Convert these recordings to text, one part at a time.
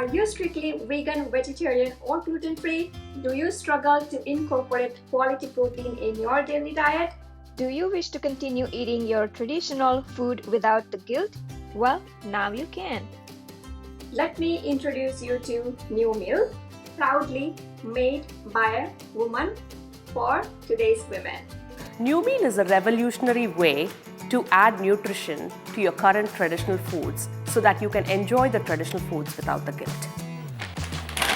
Are you strictly vegan, vegetarian, or gluten-free? Do you struggle to incorporate quality protein in your daily diet? Do you wish to continue eating your traditional food without the guilt? Well, now you can. Let me introduce you to Numeal, proudly made by a woman for today's women. Numeal is a revolutionary way to add nutrition to your current traditional foods so that you can enjoy the traditional foods without the guilt.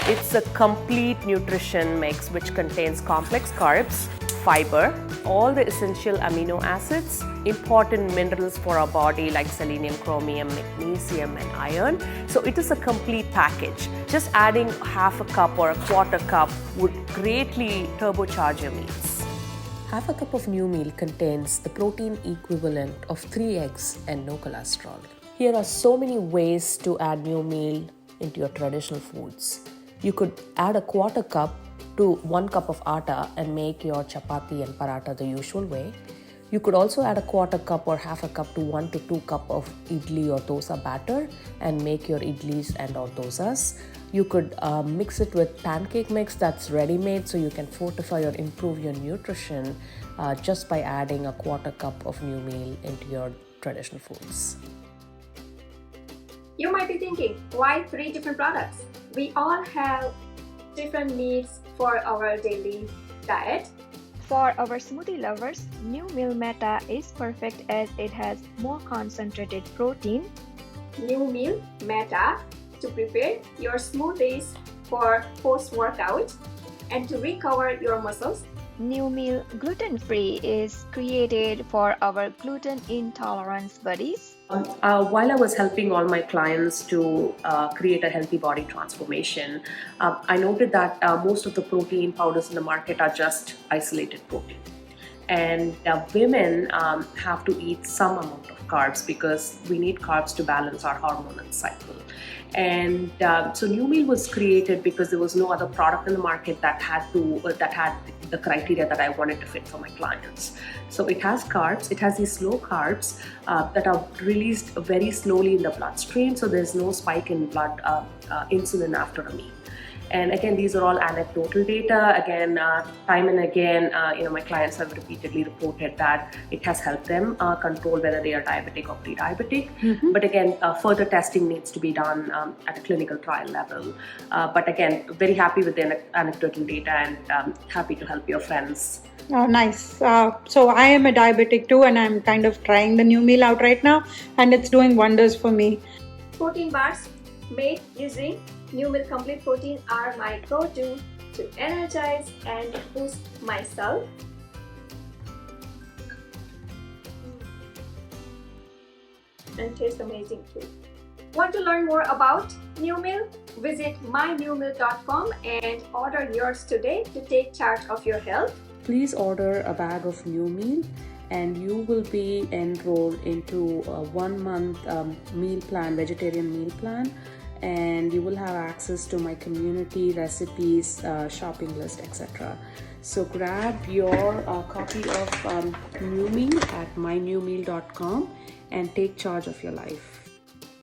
It's a complete nutrition mix which contains complex carbs, fiber, all the essential amino acids, important minerals for our body like selenium, chromium, magnesium, and iron. So it is a complete package. Just adding half a cup or a quarter cup would greatly turbocharge your meals. Half a cup of Numeal contains the protein equivalent of 3 eggs and no cholesterol. Here are so many ways to add Numeal into your traditional foods. You could add a quarter cup to 1 cup of atta and make your chapati and paratha the usual way. You could also add a quarter cup or half a cup to 1 to 2 cup of idli or dosa batter and make your idlis and or dosas. You could mix it with pancake mix that's ready-made so you can fortify or improve your nutrition just by adding a quarter cup of Numeal into your traditional foods. You might be thinking, why 3 different products? We all have different needs for our daily diet. For our smoothie lovers, Numeal Meta is perfect as it has more concentrated protein. Numeal Meta to prepare your smoothies for post-workout and to recover your muscles. Numeal gluten-free is created for our gluten intolerance buddies. While I was helping all my clients to create a healthy body transformation, I noted that most of the protein powders in the market are just isolated protein. And women have to eat some amount of carbs because we need carbs to balance our hormonal cycle. And so Numeal was created because there was no other product in the market that had the criteria that I wanted to fit for my clients. So it has carbs, it has these slow carbs that are released very slowly in the bloodstream, so there's no spike in blood insulin after a meal. And again, these are all anecdotal data. Again, time and again, my clients have repeatedly reported that it has helped them control whether they are diabetic or pre-diabetic. But again, further testing needs to be done at a clinical trial level. But again, very happy with the anecdotal data and happy to help your friends. Oh, nice. So I am a diabetic too, and I'm kind of trying the Numeal out right now, and it's doing wonders for me. Protein bars made using Numeal Complete Protein are my go-to to energize and boost myself. And taste amazing too. Want to learn more about Numeal? Visit mynumeal.com and order yours today to take charge of your health. Please order a bag of Numeal and you will be enrolled into a 1-month meal plan, vegetarian meal plan, and you will have access to my community, recipes, shopping list, etc. So grab your copy of Numeal at mynumeal.com and take charge of your life.